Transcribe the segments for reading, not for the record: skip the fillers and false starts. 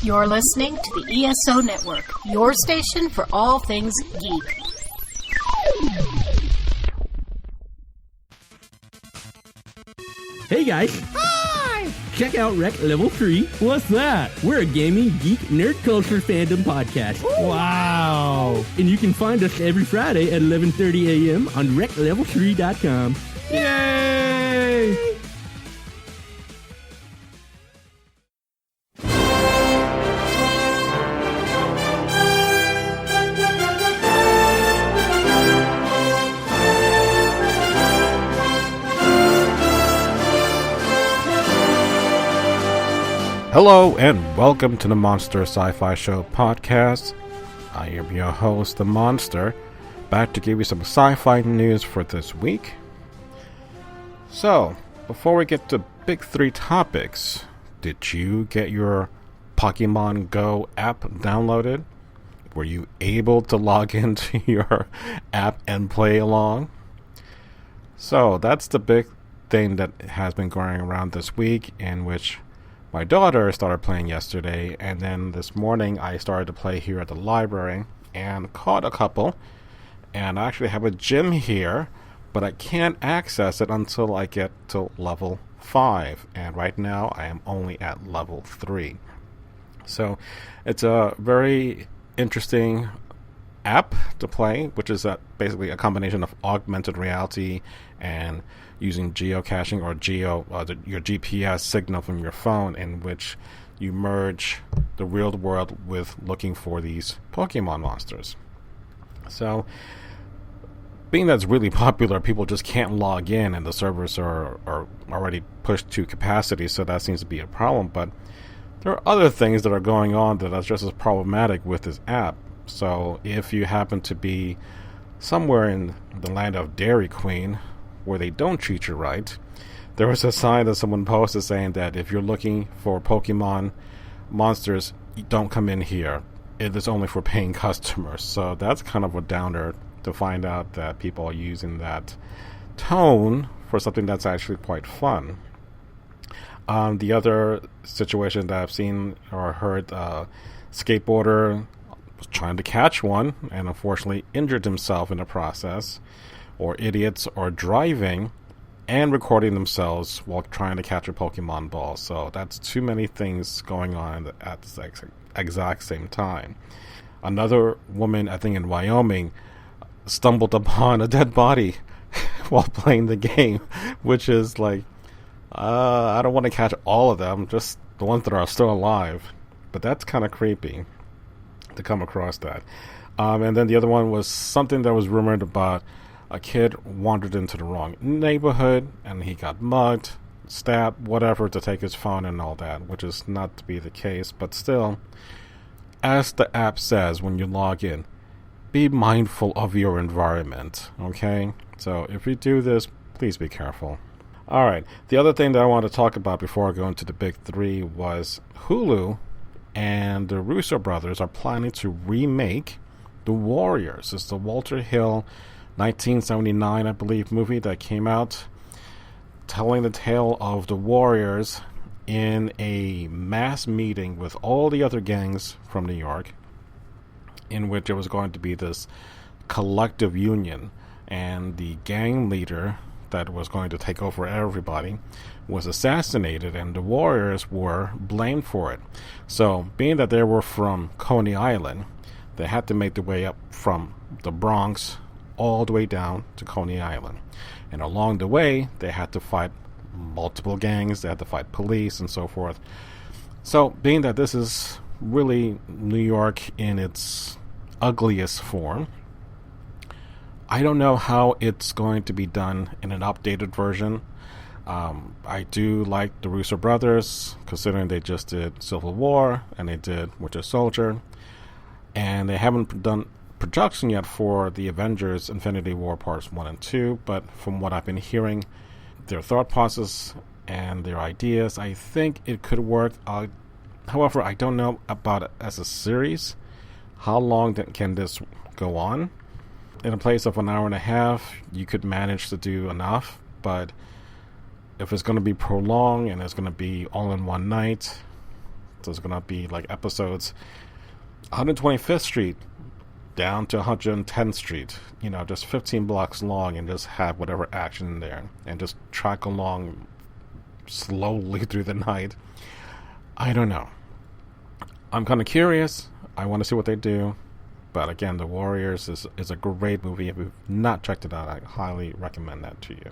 You're listening to the ESO Network, your station for all things geek. Hey guys! Hi! Check out Rec Level 3. What's that? We're a gaming, geek, nerd culture fandom podcast. Ooh. Wow! And you can find us every Friday at 11:30 a.m. on reclevel3.com. Yay! Hello and welcome to the Monster Sci-Fi Show podcast. I am your host, The Monster, back to give you some sci-fi news for this week. So, before we get to big three topics, did you get your Pokemon Go app downloaded? Were you able to log into your app and play along? So, that's the big thing that has been going around this week, in which my daughter started playing yesterday, and then this morning I started to play here at the library and caught a couple. And I actually have a gym here, but I can't access it until I get to level 5. And right now I am only at level 3. So it's a very interesting app to play, which is basically a combination of augmented reality and using geocaching or your GPS signal from your phone, in which you merge the real world with looking for these Pokemon monsters. So, being that's really popular, people just can't log in, and the servers are already pushed to capacity, so that seems to be a problem. But there are other things that are going on that are just as problematic with this app. So, if you happen to be somewhere in the land of Dairy Queen, where they don't treat you right, there was a sign that someone posted saying that if you're looking for Pokemon monsters, don't come in here. It is only for paying customers. So that's kind of a downer to find out that people are using that tone for something that's actually quite fun. The other situation that I've seen or heard, skateboarder was trying to catch one and unfortunately injured himself in the process. Or idiots are driving and recording themselves while trying to catch a Pokemon ball. So that's too many things going on at the exact same time. Another woman, I think in Wyoming, stumbled upon a dead body while playing the game, which is like, I don't want to catch all of them, just the ones that are still alive. But that's kind of creepy to come across that. And then the other one was something that was rumored about a kid wandered into the wrong neighborhood and he got mugged, stabbed, whatever, to take his phone and all that, which is not to be the case. But still, as the app says when you log in, be mindful of your environment, okay? So if you do this, please be careful. Alright, the other thing that I want to talk about before I go into the big three was Hulu and the Russo brothers are planning to remake The Warriors. It's the Walter Hill 1979, I believe, movie that came out, telling the tale of the Warriors in a mass meeting with all the other gangs from New York, in which it was going to be this collective union, and the gang leader that was going to take over everybody was assassinated, and the Warriors were blamed for it. So, being that they were from Coney Island, they had to make their way up from the Bronx all the way down to Coney Island. And along the way, they had to fight multiple gangs, they had to fight police, and so forth. So, being that this is really New York in its ugliest form, I don't know how it's going to be done in an updated version. I do like the Russo brothers, considering they just did Civil War, and they did Winter Soldier, and they haven't done production yet for the Avengers Infinity War Parts 1 and 2, but from what I've been hearing, their thought process and their ideas, I think it could work. However, I don't know about it as a series. How long can this go on? In a place of an hour and a half, you could manage to do enough, but if it's going to be prolonged and it's going to be all in one night, There's going to be like episodes 125th Street down to 110th Street, just 15 blocks long, and just have whatever action in there and just track along slowly through the night. I don't know. I'm kind of curious. I want to see what they do. But again, The Warriors is a great movie. If you've not checked it out, I highly recommend that to you.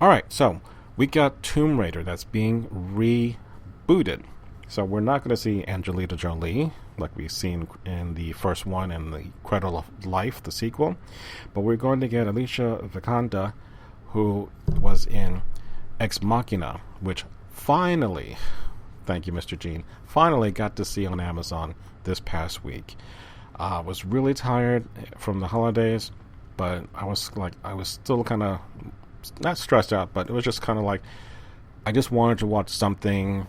Alright, so we got Tomb Raider that's being rebooted. So we're not going to see Angelina Jolie like we've seen in the first one and the Cradle of Life, the sequel. But we're going to get Alicia Vikander, who was in Ex Machina, which finally, thank you, Mr. Gene, finally got to see on Amazon this past week. I was really tired from the holidays, but I was still kind of, not stressed out, but it was just kind of like, I just wanted to watch something,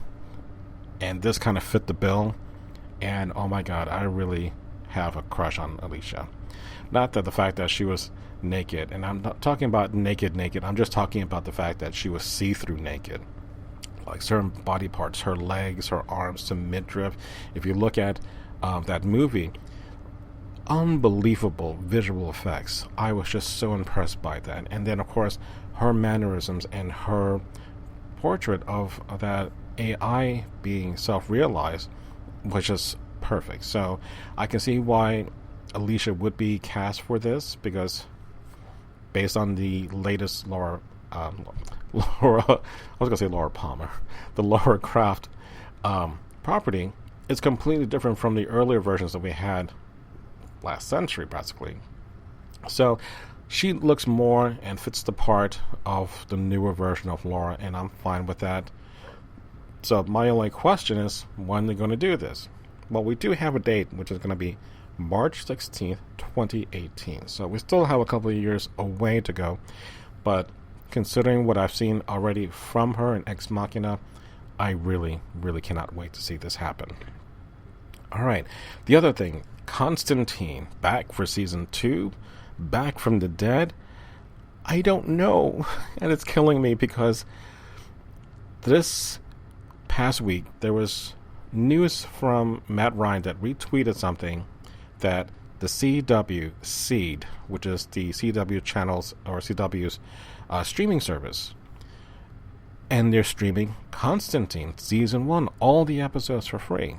and this kind of fit the bill. And oh my god, I really have a crush on Alicia. Not that the fact that she was naked, and I'm not talking about naked, I'm just talking about the fact that she was see-through naked. Like certain body parts, her legs, her arms to midriff. If you look at that movie, unbelievable visual effects. I was just so impressed by that. And then of course, her mannerisms and her portrait of that AI being self-realized was just perfect. So I can see why Alicia would be cast for this, because based on the latest Laura I was going to say Laura Palmer, the Laura Croft property, it's completely different from the earlier versions that we had last century, practically. So she looks more and fits the part of the newer version of Laura, and I'm fine with that. So my only question is, when they're going to do this? Well, we do have a date, which is going to be March 16th, 2018. So we still have a couple of years away to go. But considering what I've seen already from her in Ex Machina, I really, really cannot wait to see this happen. All right. The other thing, Constantine, back for season 2, back from the dead. I don't know. And it's killing me because this past week there was news from Matt Ryan that retweeted something that the CW Seed, which is the CW channels or CW's streaming service, and they're streaming Constantine season 1, all the episodes for free.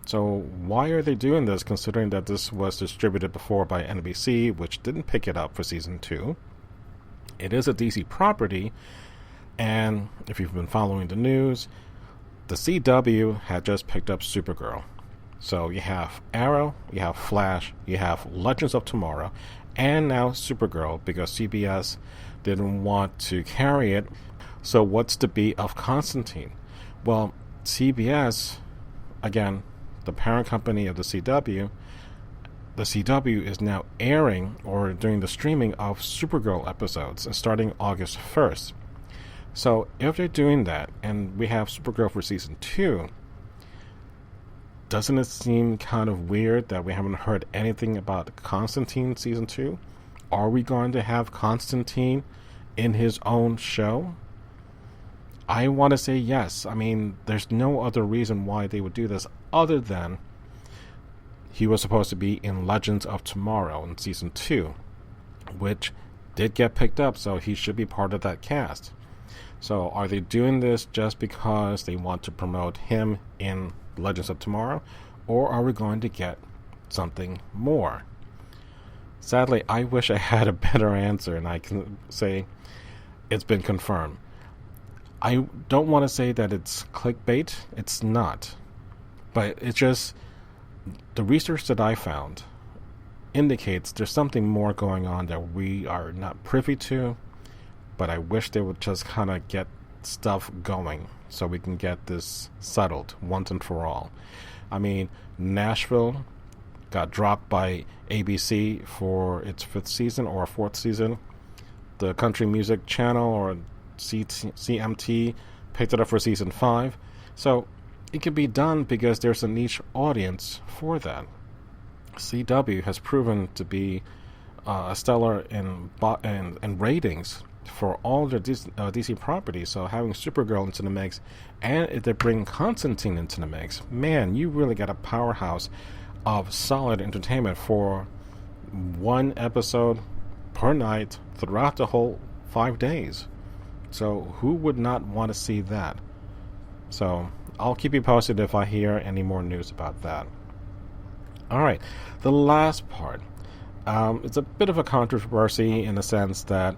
So why are they doing this, considering that this was distributed before by NBC, which didn't pick it up for season 2? It is a DC property, and if you've been following the news, the CW had just picked up Supergirl. So you have Arrow, you have Flash, you have Legends of Tomorrow, and now Supergirl, because CBS didn't want to carry it. So what's the beat of Constantine? Well, CBS, again, the parent company of the CW is now airing or doing the streaming of Supergirl episodes starting August 1st. So if they're doing that, and we have Supergirl for season 2, doesn't it seem kind of weird that we haven't heard anything about Constantine season 2? Are we going to have Constantine in his own show? I want to say yes. I mean, there's no other reason why they would do this other than he was supposed to be in Legends of Tomorrow in season 2, which did get picked up, so he should be part of that cast. So are they doing this just because they want to promote him in Legends of Tomorrow, or are we going to get something more? Sadly, I wish I had a better answer, and I can say it's been confirmed. I don't want to say that it's clickbait. It's not. But it's just, the research that I found indicates there's something more going on that we are not privy to, but I wish they would just kind of get stuff going so we can get this settled once and for all. I mean, Nashville got dropped by ABC for its 5th season or 4th season. The Country Music Channel or CMT picked it up for season 5. So it can be done because there's a niche audience for that. CW has proven to be stellar in ratings for all their DC properties. So having Supergirl into the mix, and if they bring Constantine into the mix, man, you really got a powerhouse of solid entertainment for one episode per night throughout the whole 5 days. So who would not want to see that? So I'll keep you posted if I hear any more news about that. Alright, the last part. It's a bit of a controversy in the sense that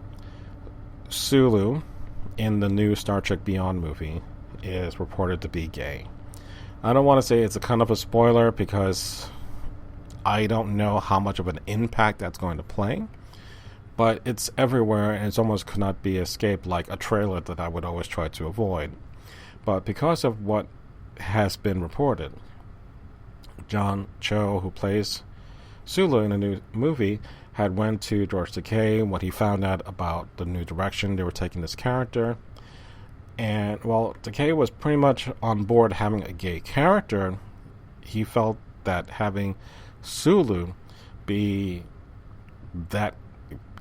Sulu in the new Star Trek Beyond movie is reported to be gay. I don't want to say it's a kind of a spoiler because I don't know how much of an impact that's going to play, but it's everywhere and it's almost could not be escaped, like a trailer that I would always try to avoid. But because of what has been reported, John Cho, who plays Sulu in a new movie, had went to George Takei when he found out about the new direction they were taking this character. And while Takei was pretty much on board having a gay character, he felt that having Sulu be that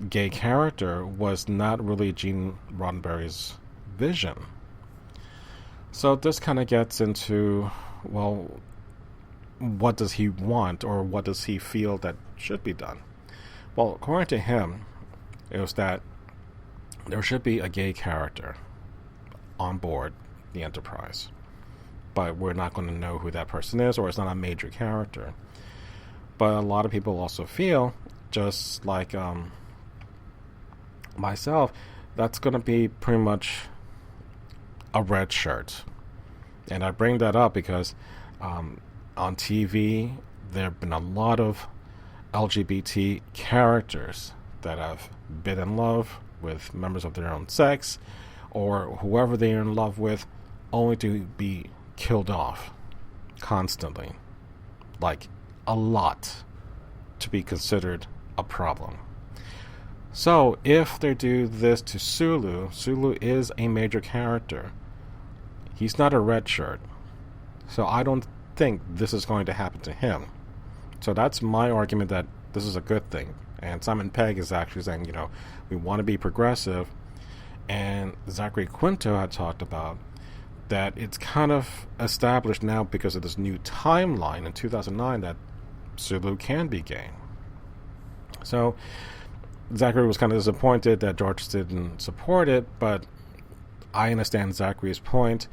gay character was not really Gene Roddenberry's vision. So this kind of gets into, well, what does he want, or what does he feel that should be done? Well, according to him, it was that there should be a gay character on board the Enterprise, but we're not going to know who that person is, or it's not a major character. But a lot of people also feel, just like myself, that's going to be pretty much a red shirt. And I bring that up because on TV, there have been a lot of LGBT characters that have been in love with members of their own sex, or whoever they're in love with, only to be killed off constantly. Like, a lot to be considered a problem. So, if they do this to Sulu, Sulu is a major character. He's not a red shirt. So I don't think this is going to happen to him. So that's my argument that this is a good thing. And Simon Pegg is actually saying, we want to be progressive. And Zachary Quinto had talked about that it's kind of established now because of this new timeline in 2009 that Sulu can be gay. So Zachary was kind of disappointed that George didn't support it, but I understand Zachary's point.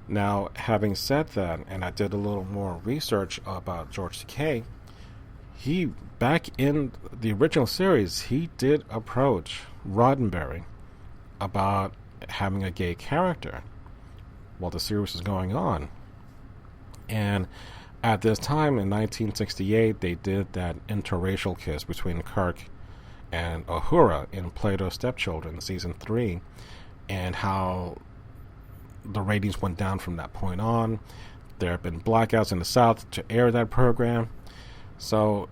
Now, having said that, and I did a little more research about George Takei, he, back in the original series, he did approach Roddenberry about having a gay character while the series was going on. And at this time, in 1968, they did that interracial kiss between Kirk and Uhura in Plato's Stepchildren, Season 3, and how the ratings went down from that point on. There have been blackouts in the South to air that program. So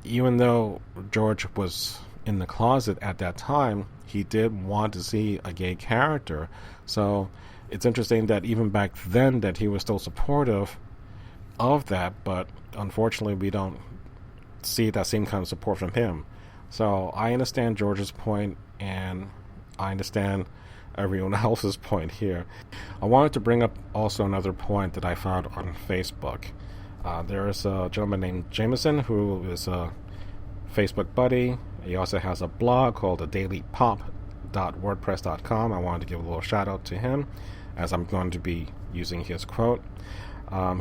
even though George was in the closet at that time, he did want to see a gay character. So it's interesting that even back then that he was still supportive of that, but unfortunately we don't see that same kind of support from him. So I understand George's point, and I understand everyone else's point here. I wanted to bring up also another point that I found on Facebook. There is a gentleman named Jameson who is a Facebook buddy. He also has a blog called thedailypop.wordpress.com. I wanted to give a little shout out to him, as I'm going to be using his quote.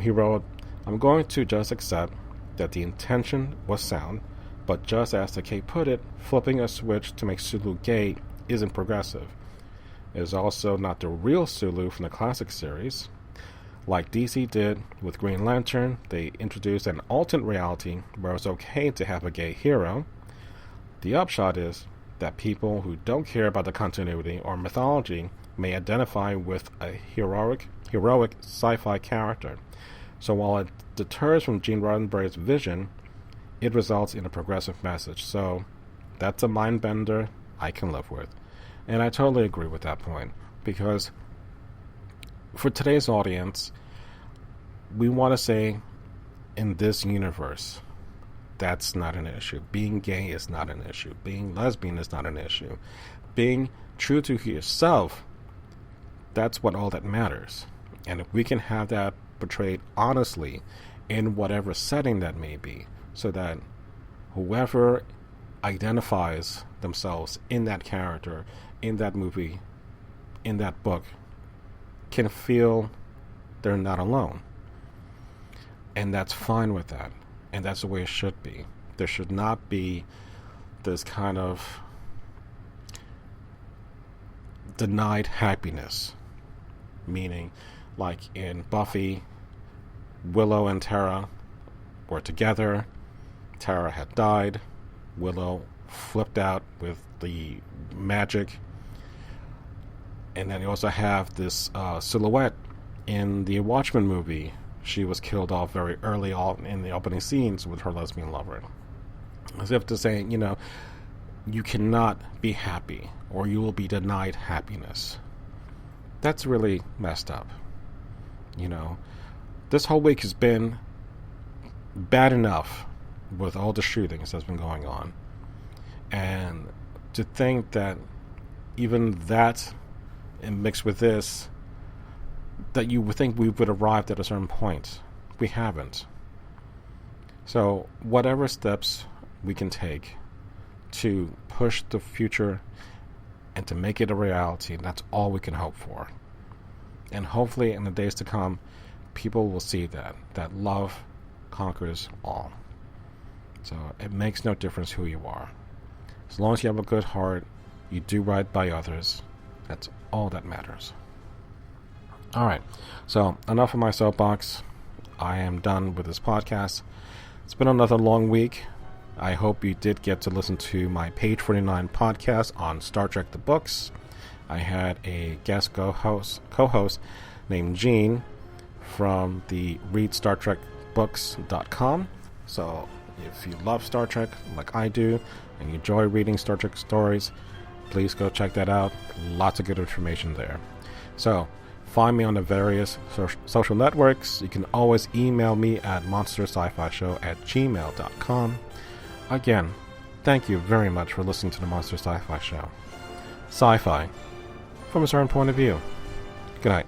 He wrote, "I'm going to just accept that the intention was sound, but just as Takei put it, flipping a switch to make Sulu gay isn't progressive. It is also not the real Sulu from the classic series. Like DC did with Green Lantern, they introduced an alternate reality where it's okay to have a gay hero. The upshot is that people who don't care about the continuity or mythology may identify with a heroic sci-fi character. So while it deters from Gene Roddenberry's vision, it results in a progressive message. So that's a mind bender I can live with." And I totally agree with that point, because for today's audience, we want to say, in this universe, that's not an issue. Being gay is not an issue. Being lesbian is not an issue. Being true to yourself, that's what all that matters. And if we can have that portrayed honestly in whatever setting that may be, so that whoever identifies themselves in that character, in that movie, in that book, can feel they're not alone. And that's fine with that. And that's the way it should be. There should not be this kind of denied happiness. Meaning, like in Buffy, Willow and Tara were together. Tara had died. Willow flipped out with the magic. And then you also have this silhouette in the Watchmen movie. She was killed off very early on in the opening scenes with her lesbian lover. As if to say, you cannot be happy or you will be denied happiness. That's really messed up. This whole week has been bad enough with all the shootings that's been going on. And to think that even that, and mixed with this, that you would think we would arrive at a certain point. We haven't. So whatever steps we can take to push the future and to make it a reality, that's all we can hope for. And hopefully in the days to come, people will see that love conquers all. So it makes no difference who you are. As long as you have a good heart, you do right by others, that's all that matters. Alright, so enough of my soapbox. I am done with this podcast. It's been another long week. I hope you did get to listen to my Page 49 podcast on Star Trek the Books. I had a guest co-host named Gene from the readstartrekbooks.com. So if you love Star Trek like I do and you enjoy reading Star Trek stories, please go check that out. Lots of good information there. So find me on the various social networks. You can always email me at monsterscifishow@gmail.com. Again, thank you very much for listening to the Monster Sci-Fi Show. Sci-fi from a certain point of view. Good night.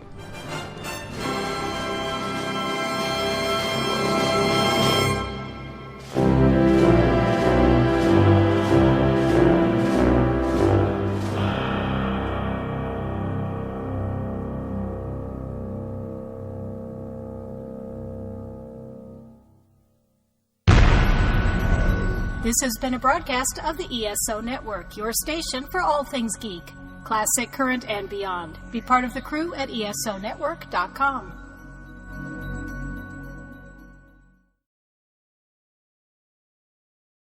This has been a broadcast of the ESO Network, your station for all things geek, classic, current, and beyond. Be part of the crew at ESONetwork.com.